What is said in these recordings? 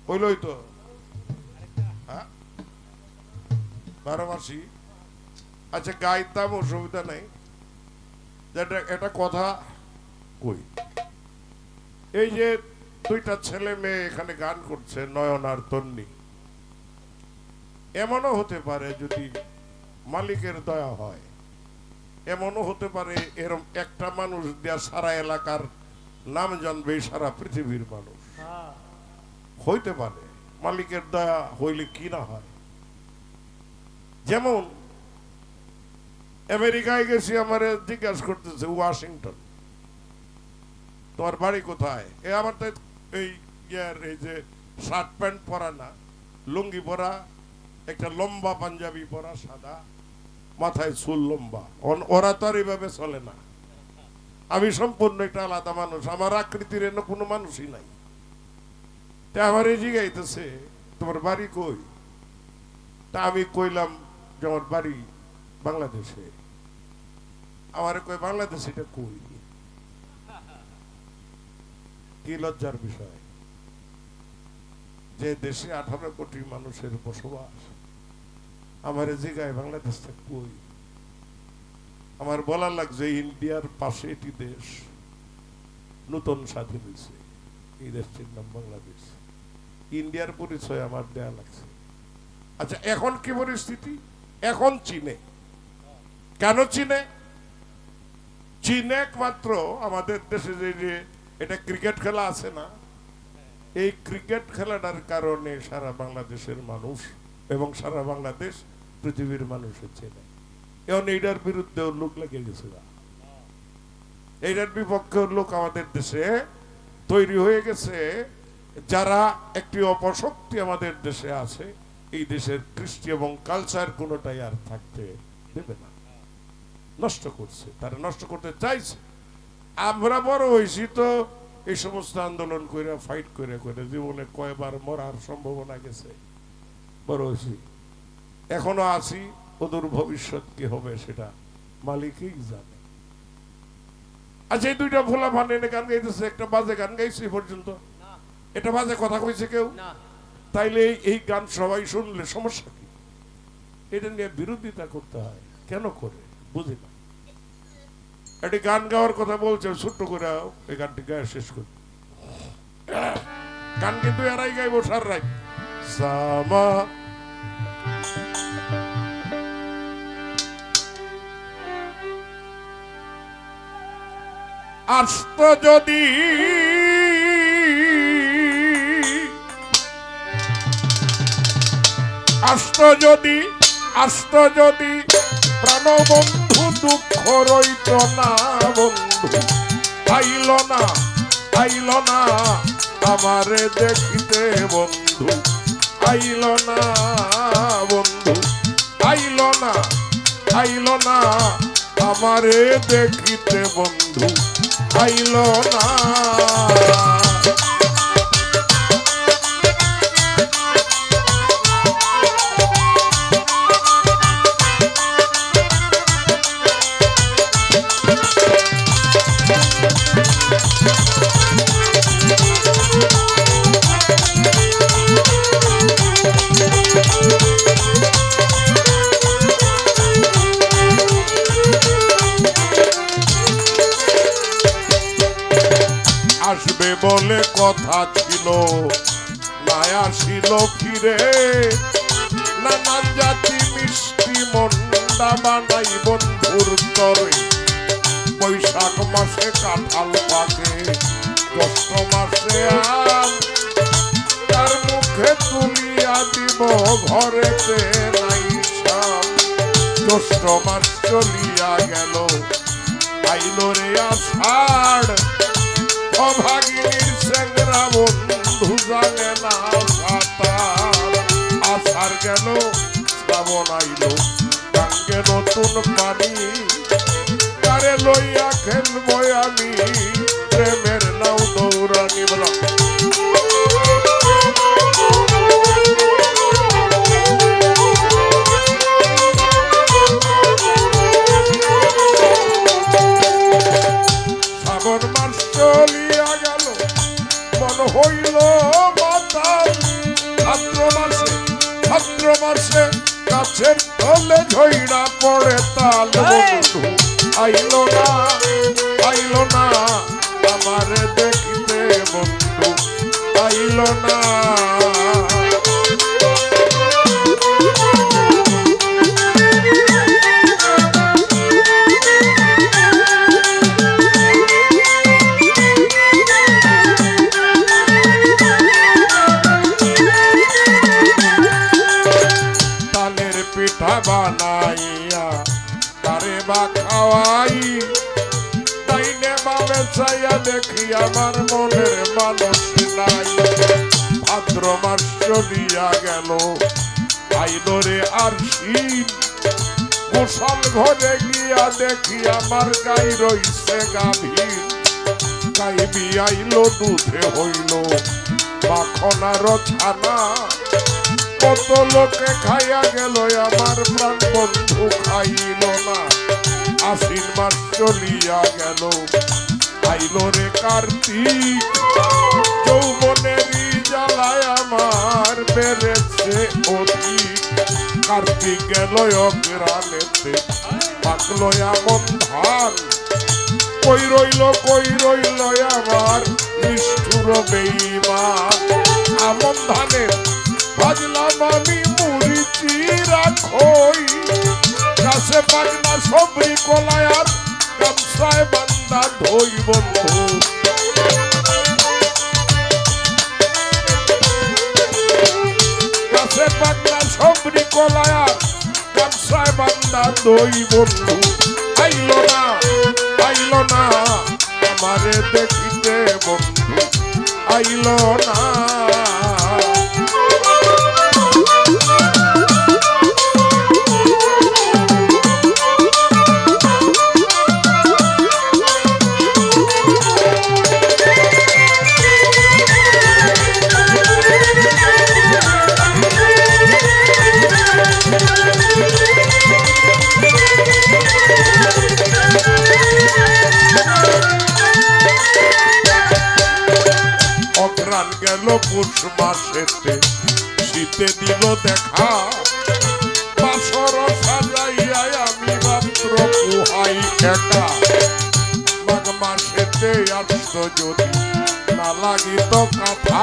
হইলই তো 12 মাসি। আচ্ছা গাইতাম, অসুবিধা নাই। যেটা একটা কথা কই, এই যে দুইটা ছেলে মেয়ে এখানে গান করছে, নয়ন আর তন্নি, এমনও হতে পারে যদি মালিকের দয়া হয়, এমনও হতে পারে এরকম একটা মানুষ দেয়া সারা এলাকার নাম জানবে, সারা পৃথিবীর মানুষ হইতে পারে। মালিকের দয়া হইলে কি না হয়। যেমন আমেরিকায় গেছি, আমার জিজ্ঞাসা করতেছে ওয়াশিংটন তোমার বাড়ি কোথায়। আমার তো এই এই যে শার্ট প্যান্ট পরা না, লুঙ্গি পরা, একটা লম্বা পাঞ্জাবি পরা, সাদা, মাথায় চুল লম্বা। ওরা তো আর এইভাবে চলে না। আমি সম্পূর্ণ একটা আলাদা মানুষ, আমার আকৃতির এনে কোনো মানুষই নাই। তা আমার এই জিগাইতেছে তোমার বাড়ি কই। তা আমি কইলাম যে আমার বাড়ি বাংলাদেশে। আমার কই বাংলাদেশ এটা কই? কি লজ্জার বিষয় যে দেশে 18 কোটি মানুষের বসবাস, আমার জিগায় বাংলাদেশটা কই। আমার বলা লাগছে ইন্ডিয়ার পাশে এটি দেশ নতুন স্বাধীন হয়েছে, এই দেশটির নাম বাংলাদেশ। ইন্ডিয়ার পরিচয় আমার দেয়া লাগছে। আচ্ছা এখন কি পরিস্থিতি? এখন চীনে। কেন চীনে? চীনে একমাত্র আমাদের দেশে যে এটা ক্রিকেট খেলা আছে না, এই ক্রিকেট খেলাটার কারণে সারা বাংলাদেশের মানুষ এবং সারা বাংলাদেশ পৃথিবীর মানুষের চেনে। এখন এইটার বিরুদ্ধে লোক লেগে গেছে, এইটার বিপক্ষে লোক আমাদের দেশে তৈরি হয়ে গেছে, যারা একটি অপশক্তি আমাদের দেশে আছে। এই দেশের কৃষ্টি এবং কালচার কোনোটাই আর থাকতে দেবে না, নষ্ট করছে, তারা নষ্ট করতে চাইছে। আমরা বড় হয়েছি তো এই সমস্ত আন্দোলন করে, ফাইট করে করে জীবনে কয়বার মরার সম্ভাবনা গেছে, বড় হয়েছি, এখনো আছি। ওদের ভবিষ্যৎ কি হবে সেটা মালিকই জানে। আচ্ছা এই দুইটা ভোলা ভান এনে গান গাইতেছে, একটা বাজে গান গাইছে পর্যন্ত, এটা বাজে কথা কইছে কেউ? তাইলে এই গান সবাই শুনলে সমস্যা কি? এটা নিয়ে বিরোধিতা করতে হয় কেন করে বুঝি না। একটি গান গাওয়ার কথা বলছে, ছোট্ট করে এই গানটি গায়ে শেষ করি। গান কিন্তু এরাই গাইব সার রাই সামা। আস্ত যদি আস্ত যদি প্রাণবন্ধু দুঃখ রইত না বন্ধু, আইল না আমারে দেখিতে বন্ধু, আইল না বন্ধু, আইল না আমারে দেখিতে বন্ধু, আইল না। আসবে বলে কথা ছিল, না আসিল ফিরে, নানান জাতি মিষ্টি মন্ডা বানাই বন্ধুর তরে। বৈশাখ মাসে কাঁঠাল পাকে, জ্যৈষ্ঠ মাসে আম, তার মুখে তুলিয়া দিব ঘরেতে নাই সাম। জ্যৈষ্ঠ মাস চলিয়া গেল, আইল রে আষাঢ়, অভাগিনীর চেংরা বন্ধু জানে না সাঁতার। আষাঢ় গেল, শ্রাবণ আইল, গাঙ্গে নতুন পানি, তারে লইয়া খেলবো আমি প্রেমের নাও দৌড়ানি। বলা শ্রাবণ মাস চলিয়া গেল, মন হইল মাতাল। ভাদ্র মাসে গাছের তলে ঝইরা পড়ে তাল বন্ধু আইলো না আমার দেখিতে বন্ধু আইলো না। পিঠা বানাইয়া তারে বা খাওয়াই তাইনে বাবে চাইয়া দেখি আমার মনের মানুষ নাই। ভাদ্র মাস চলিয়া গেল আইদরে আর শীত গোসল ঘরে গিয়া দেখি আমার গাই রইছে গাভীর গাই বিয়াইল দুধে হইল মাখনার ছানা কত লোকে খাইয়া গেল আমার প্রাণ বন্ধু খাইল না। আশ্বিন মাস চলিয়া গেল আইল রে কার্তিক যৌবনেরই জ্বালায় আমার বেড়েছে অধিক। কার্তিক গেল অগ্রানেতে পাকলো এমন ধান কই রইল আমার নিষ্ঠুর বেঈমান। আমন ধানের ভাজলাম আমি মুড়ি চিরা খই গাছে পাকনা সবরি কলায় আর গামছায় বান্দা ধই বন্ধু। গাছে পাকনা সবরি কলায় আর গামছায় বান্দা ধই বন্ধু আইলো না আমারে দেখিতে বন্ধু আইলো না। অগ্রাণ গেল পৌষ মাসেতে শীতে দিল দেখা বাসর সাজাইয়া আমি মাত্র পোহাই একা। মাঘ মাসেতে আসতো যদি না লাগিত কথা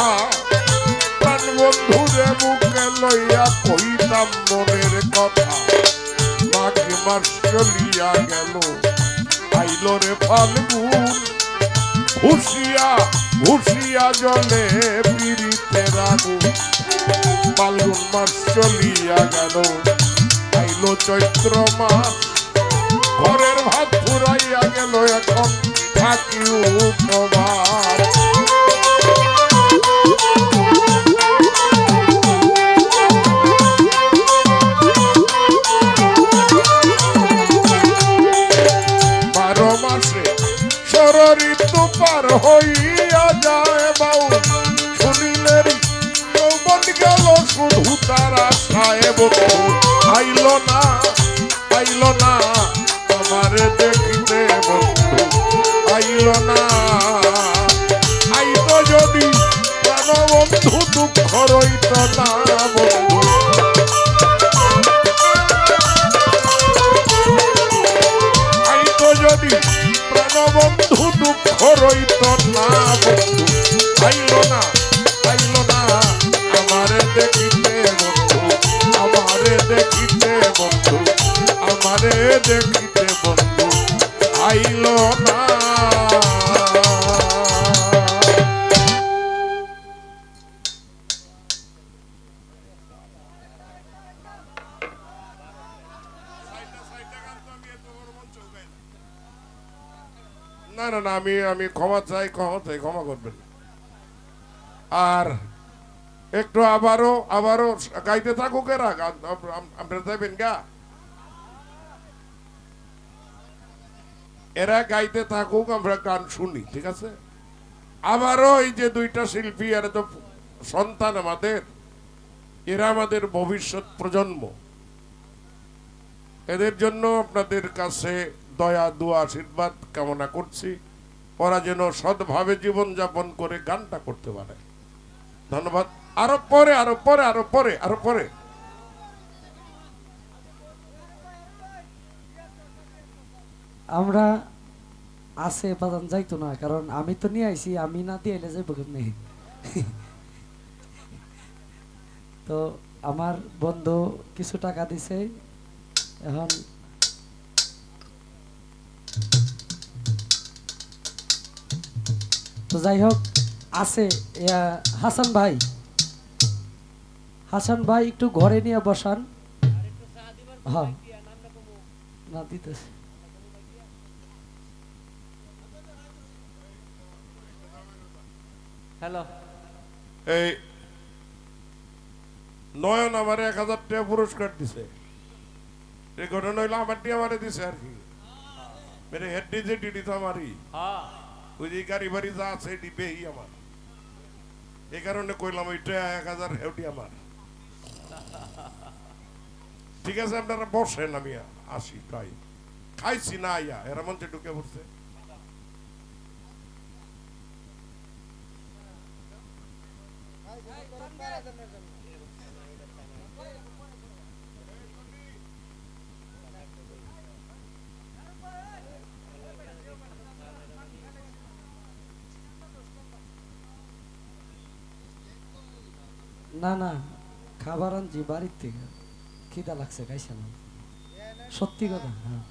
প্রাণ বন্ধুরে বুকে লইয়া কইতাম মনের কথা। মাঘ মাস চলিয়া গেল আইল রে ফাল্গুন হুশিয়া জলে পিরিতের আগুন। ফাল্গুন মাস চলিয়া গেল আইল চৈত্র মাস ঘরের ভাত ফুরাইয়া গেল এখন থাকি উপবাস। ঋতু পার হইয়া যায় বাউ শুনিলের যৌবন গেল শুধু তারা আশায় বন্ধু আইল না আমার দেখিতে বন্ধু আইল না। আইতো যদি প্রাণ বন্ধু দুঃখ রইত না বন্ধু আইতো যদি বন্ধু দুঃখ রইত না বন্ধু আইল না আমারে দেখিতে বন্ধু আমারে দেখিতে বন্ধু আইল না। না আমি ক্ষমা চাই ক্ষমা করবেন। আর একটু আবারও গাইতে থাকুক এরা আপনারা যাবেন গা এরা গাইতে থাকুক আমরা গান শুনি ঠিক আছে। আবারও এই যে দুইটা শিল্পী এরা তো সন্তান আমাদের এরা আমাদের ভবিষ্যৎ প্রজন্ম এদের জন্য আপনাদের কাছে দয়া দোয়া আশীর্বাদ কামনা করছি ওরা যেন সৎভাবে জীবনযাপন করে গানটা করতে পারে। ধন্যবাদ। আরো পরে আরো পরে আরো পরে আরো পরে। আমরা আছে বাজান যাইতো না, কারণ আমি তো নিয়ে আইছি, আমি না দিয়ে এলে যাইব কেমনি। তো আমার বন্ধু কিছু টাকা দিছে, এখন তো যাই হোক আছে। হাসান ভাই, হাসান ভাই একটু ঘরে নিয়ে বসান। হ্যাঁ, না দিতেছে। হ্যালো, এই নয়ন আমার 1000 টাকা পুরস্কার দিছে। এই ঘটনা হইলো আমারটি আমারে দিছে আর কি। মেরে হেড ডিজে ডিডি তো আমারই। ওই যে গাড়ি বাড়ি যা আছে ডিবেই আমার। এই কারণে কইলাম ওইটা 1000 হেউটি আমার। ঠিক আছে আপনারা বসেন, আমি আসি খাই। খাইছি না আইয়া এরা মঞ্চে ঢুকে পড়ছে। না না, খাবার আনছি বাড়ির থেকে, খিদা লাগছে, খাইছে না, সত্যি কথা। হ্যাঁ